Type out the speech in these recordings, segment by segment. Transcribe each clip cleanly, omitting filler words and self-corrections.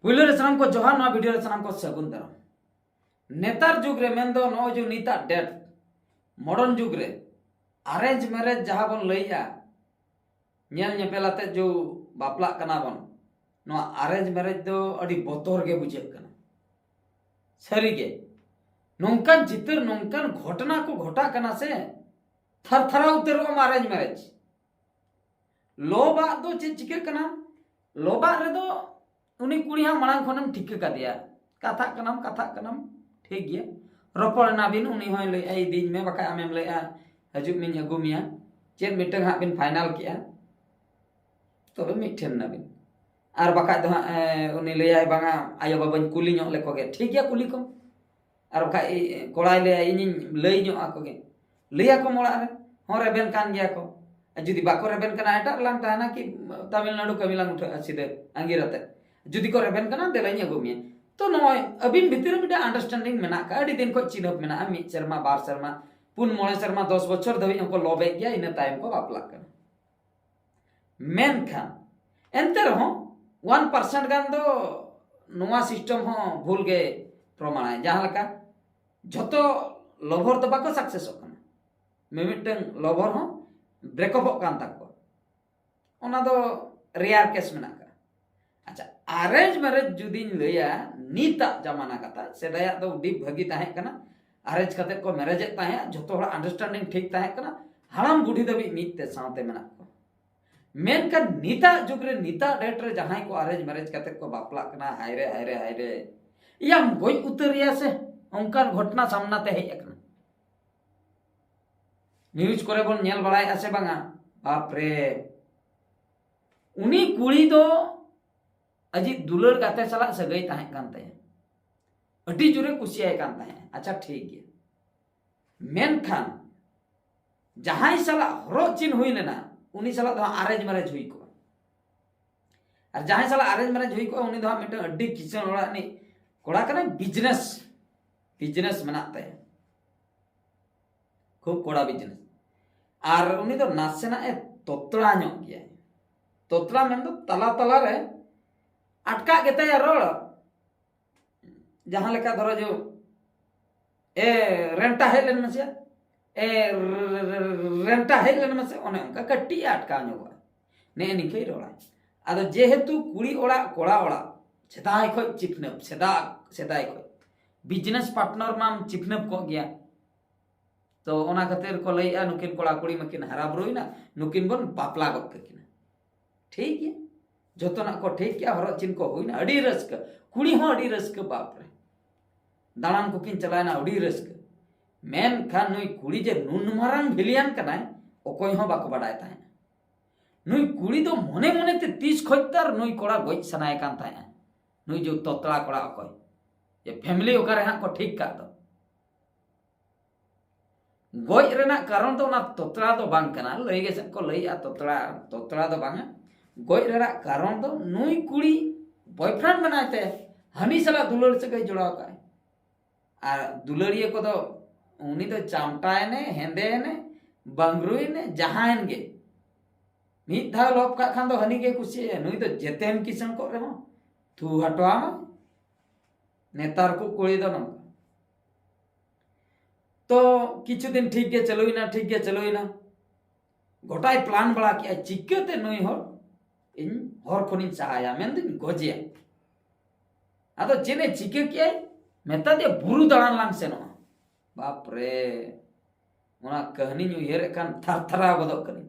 पुइलो रे सनाम को जोहार ना वीडियो रे सनाम को सगुन दाराम नेतार जुग रे मेंदो नो जो नीता डेट मॉडर्न जुग रे अरेंज मैरिज जहां बन लइया नेल नेपेलाते जो बापला कना बन नो अरेंज मैरिज दो अडी बोतोर गे बुझे कना सरी गे नोंकन चित्र नोंकन घटना को घटा कना से थरथरा उतरो अरेंज मैरिज लोबा दो चिके कना लोबा रे दो उनी कुड़ी हाँ मांग खनम ठीक कर दिया कथा कनम ठीक गया रोपड़ ना बिन उनी होय ले आई दिन में बका आमेम ले हजु मिन अगुमिया चेन मिटंग हा बिन फाइनल किया तो मिठेन ना बिन आर बका दो उनी ले आई बांगा आयो बाबन कुली ᱧᱚᱜ ले कोगे ठीक गया कुली को आर बका कोड़ाई ले इन लई ᱧᱚᱜ आकोगे लिया को मोड़ा रे हो रेबेन कान गया को जुदी बाको रेबेन कना एटा लांग ताना कि तमिलनाडु कमिलांग उठा सिदे अंगिरते जुदी को रेबेन कना देलाइन अगुमिया तो नय अबिन भितर मिटा अंडरस्टैंडिंग मेना का अडी दिन को चिन्हप मेना मी शर्मा बार शर्मा पुन मोळे शर्मा 10 बछर धबी को लोबे गया इन टाइम को बापला कर मेन खान एंते रहो 1% गान दो नोवा सिस्टम हो भूल गे प्रमाण है जहां लका जतो लवर तो बाको सक्सेस होकना मिमिटन लवर हो ब्रेकअप कान तको ओना दो रेयर केस मेना का अच्छा अरेंज मैरिज जुदी लैया नीता जमाना कता सेदाया दो डी भागी ताहे कना अरेंज कते को मैरिज ताहे जतो हड़ा अंडरस्टैंडिंग ठीक ताहे कना हड़ाम बुढ़ी दबी मीते साथे मेना को मेन का नीता जुग रे नीता डेट रे जहां को अरेंज मैरिज कते को बापला कना हायरे याम गोई उतरिया से उनका घटना सामना ते हे एकना न्यूज करे बोन नेल बड़ाय आसे बांगा बाप रे उनी कुड़ी दो अजी दुलर गाते सला सगई ताहे कानते अटी जुरे कुसियाय कानते अच्छा ठीक है मेन खान जहां सला हरो चिन हुई लेना उनी सला दो अरेंज मैरिज हुई को और जहां सला अरेंज मैरिज हुई को उनी दो मिटे अड्डी किचन ओड़ा नि कोड़ा कने बिजनेस मनाते खूब कोड़ा बिजनेस और उनी दो नासेना ए तोतरा ᱧᱚᱜ गया तोतरा मेन दो तला तला रे अटका गेते रोड जहां लेका धरो जो ए रेंटा हेलन मसे ए रेंटा हेलन मसे ओने उनका कट्टी अटका ᱧᱚᱜ ने निकई रोड़ा आदो जेहेतु कुड़ी ओड़ा कोड़ा ओड़ा सेदाय खो चिपनप सेदाय खो बिजनेस पार्टनर माम चिपनप को गया तो ओना खातिर को लइया नुकिन कोड़ा कुड़ी मकिन हरा बरोइना नुकिन बन बापला गत ककिना ठीक है जोतना को ठीक क्या हरो चिन को हुई ना अड़ी रस्क कुड़ी हो अड़ी रस्क बाप रे दालान को किन चलाना अड़ी रस्क मेन खान नुई कुड़ी जे नुन मारांग भिलियन कनाय ओकोय हो बाको बडाय ताहे नुई कुड़ी तो मने मने ते 30 खोइतर नुई कोड़ा गोज सनाय कान ताहे नुई जो तोतला कोड़ा ओकोय ये फैमिली ओकारे हा को ठीक का दो गोज रेना कारण तो ना तोतला तो बांग कना लई गे से को लई आ तोतला तो बांगा गोज रेना कारण तो नुई कुड़ी बॉयफ्रेंड बनाते हनी सला दुलर से गई जुड़ाव का और दुलरिए को तो उनी तो चामटाए ने हेंदे ने बंगरुई ने जहां गे मीत धा लोप का खान तो हनी के कुछ नुई तो जेतेम किसन को रे तू हटवा नेतार को कोड़ी दो न तो किछु दिन ठीक गे चलोइना गोटाई प्लान बड़ा किया चिक्कते नुई हो इन हर कोनी चाया मेन दिन गोजिया आदो चेने चिके किया मेता दे बुरु दाड़ान लांग सेनो बाप रे ओना कहानी न्यू हेर कान थरथरा बदो कनी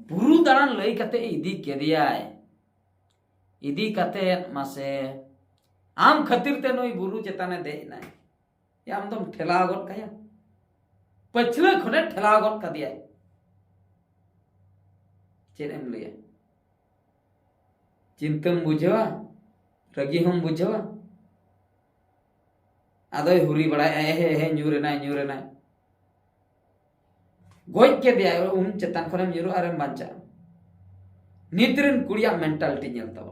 बुरु दाड़ान लई कते इदी केदियाय इदी कते मासे आम खातिर ते नोई बुरु चेताने दे ना या हम तुम ठेला गट काया पछले खने ठेला गट का दिया चेनेम लिया चिंतम बुझवा रगी हम बुझवा आदो हुरी बड़ा हे न्यूरेना गोज के दिया उन चेतन खने न्यूरो अरे बांचा निद्रन कुड़िया मेंटालिटी नेलता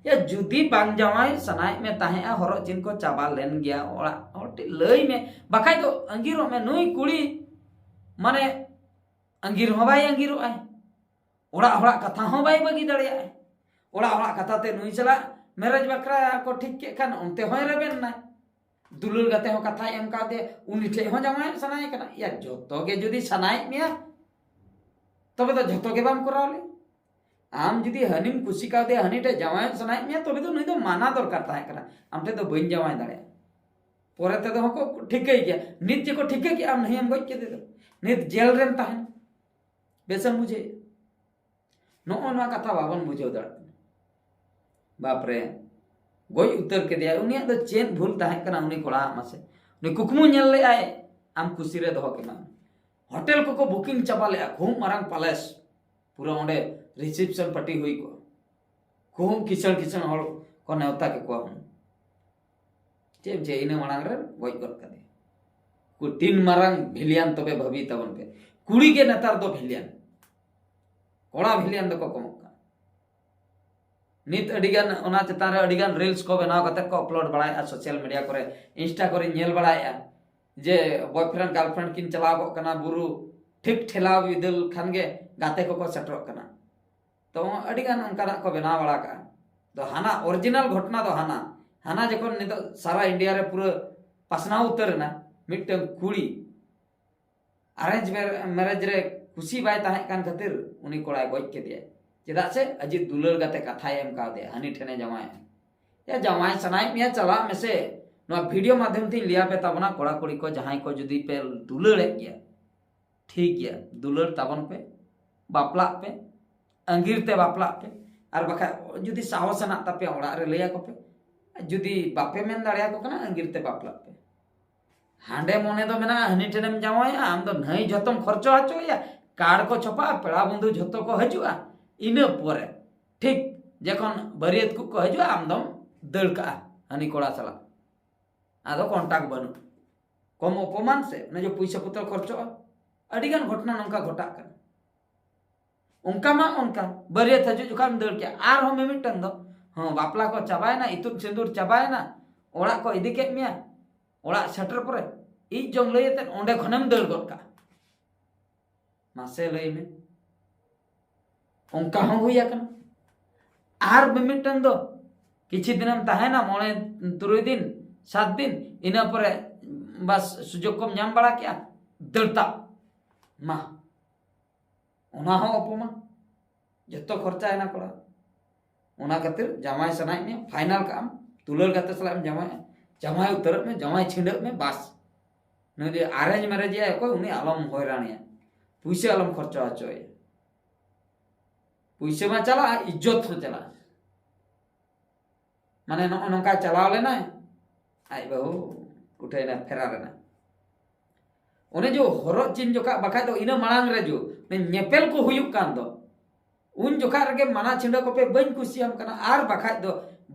या जुदी बांग जावाय सनाय में ताहे हरो चिन को चाबा लेन गया ओड़ा ओटी लई में बखाय तो अंगीरो में नुई कुड़ी माने अंगीर हो बाय अंगीरो आय ओड़ा कथा हो बाय बगी दड़िया ओड़ा ओड़ा कथाते नुई चला मैरेज बकरा को ठीक के खान उनते होय रेबेन ना दुलुल गाते हो कथा एम का दे उनी ठे हो जामाय सनाय कना या जतो गे जुदी सनाय मिया तबे तो जतो गे बाम करावले आम जुदी हनिम कुसी का दे हनी ठे जामाय सनाय मिया तबे तो नुई दो माना दरकार ताहे कना आम ठे तो बइन जामाय दाड़े पोरे ते दो को ठीक गया नित जे को ठीक के आम नहीं हम गज के दे दो नित जेल रेन ताहे बेसन मुझे नो ना कथा बाबन बुझो दाड़ बाप रे गज उतर के दिया उनिया दो चेन भूल ताहे कना उनी कोड़ा मासे उनी कुकमु नेल ले आए आम खुशी रे दो के मा होटल को बुकिंग चाबा ले खूब मारंग पैलेस पूरा ओंडे रिसेप्शन पार्टी हुई को खूब किचन किचन हॉल को नेवता के को हम चेम जे इने मांग रे गज गत का दे को तीन मारंग भिलियन तबे भाभी तबन पे कुड़ी के नेतार दो भिलियन कोड़ा भिलियन दो को कम नित अडिगान ओना चेतान रे अडिगान रील्स को बनाव कते को अपलोड बड़ाया सोशल मीडिया करे इंस्टा करे नेल बड़ाया जे बॉयफ्रेंड गर्लफ्रेंड किन चलाव को कना बुरु ठीक ठेलाव विदल खान गे गाते को सेटर कना तो अडिगान उनका को बनाव बड़ा का तो हाना ओरिजिनल घटना तो हाना हाना जखन नित सारा इंडिया रे पूरा पासना उतर ना मिटन कुड़ी अरेंज मैरिज रे खुशी बाय ताहे कान खातिर उनी कोड़ा गज के दिया चेदा से अजित दुलर गाते कथा एम का दे हनी ठेने जमाय या जमाय सनाय मिया चला में से नो वीडियो माध्यम थी लिया पे तबना कोड़ा कोड़ी को जहां को जुदी पे दुलर गया ठीक गया दुलर तबन पे बापला पे अंगीर ते बापला पे और बखा जुदी साहस ना तपे ओड़ा रे लेया को पे जुदी बापे मेन दाड़िया को कना अंगीर ते बापला पे हांडे मोने दो मेना हनी ठेनेम जमाय आम दो नहीं जतम खर्चो आचो या कार्ड को छपा पेड़ा बंधु जतो को हजुआ इना पोरे ठीक जखन बरियत को हजुआ आमदम दड़का हनी कोड़ा चला आदो कॉन्टैक्ट बनु कम अपमान से ने जो पैसा पत्र खर्चो अडिगान घटना नंका घटा कर उनका मा उनका बरियत हजु जुकाम दड़ के आर हम मिटन दो हां बापला को चाबाय ना इतुर सिंदूर चाबाय ना ओड़ा को इदी के मिया ओड़ा सेटर परे इ जंग लयते ओंडे खनेम दड़ गटका मासे लय में उनका हुई आर मिटन दो किछि दिनम ताहेना मोने 3 दिन 7 दिन इना परे बस सुजोग को नाम बड़ा क्या दड़ता मा ओना हो अपमा जतो खर्चा है ना कोड़ा ओना खातिर जमाय सनाय में फाइनल काम तुलर गाते सला में जमाय उतर में जमाय छिंड में बस ने जे अरेंज मैरिज है कोई उनी आलम होयरानिया पैसे आलम खर्चा आचोय पैसे में चला इज्जत हो चला माने नौका चलाव लेना आई बहु उठे ना फेरा लेना उन्हें जो हरो चिन जोका बखा दो इना मांग रे जो ने नेपेल को हुयुक कान दो उन जोका रगे माना छिंडो को पे बन कुसियम कना आर बखा दो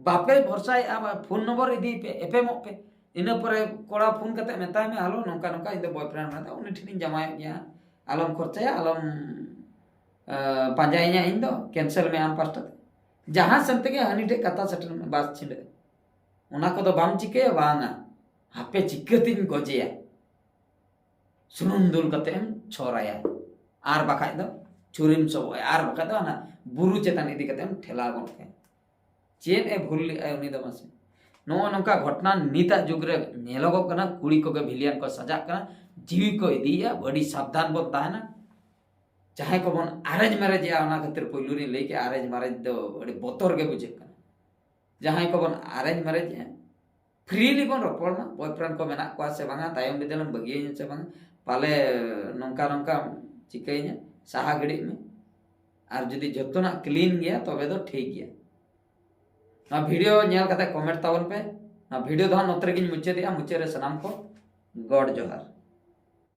बापे भरसा फोन नंबर इदी पे एपेम पे इना परे कोड़ा फोन कते मेताय में हालो नौका नौका इदो बॉयफ्रेंड ना उनी ठिन जमाय गया आलम खर्चा आलम पांजाइया इन दो कैंसिल में आम पास्टा जहां संते के हनी ठे कथा सेटर में बास छिंडे ओना को दो बाम चिके वांगा हापे चिकतिन गजेया सुनुम दुल कतेम छोराया आर बखाय दो चुरिम सबोय आर बखाय दो ना बुरु चेतन इदी कतेम ठेला गनके चेन ए भूल उनी दो मासे नो नोका घटना नीता जुग रे नेलोगो कना कुड़ी को के भिलियन को सजा कना जीवी को इदिया बड़ी सावधान बन ताना चाहे को बन अरेंज मैरिज या ओना खातिर पहिलु री लेके अरेंज मैरिज दो बड़ी बोतर के बुझे कना जहां को बन अरेंज मैरिज है फ्रीली बन रपड़ना बॉयफ्रेंड को मेना को से बांगा तायम बिदलम बगिए से बांगा पाले नंका नंका चिकैया साहा गड़ी में और जदी जतना क्लीन गया तबे तो ठीक गया ना वीडियो नेल कते कमेंट तावन पे ना वीडियो दो नतरे गिन मुचे दिया मुचे रे सनाम को गॉड जोहार।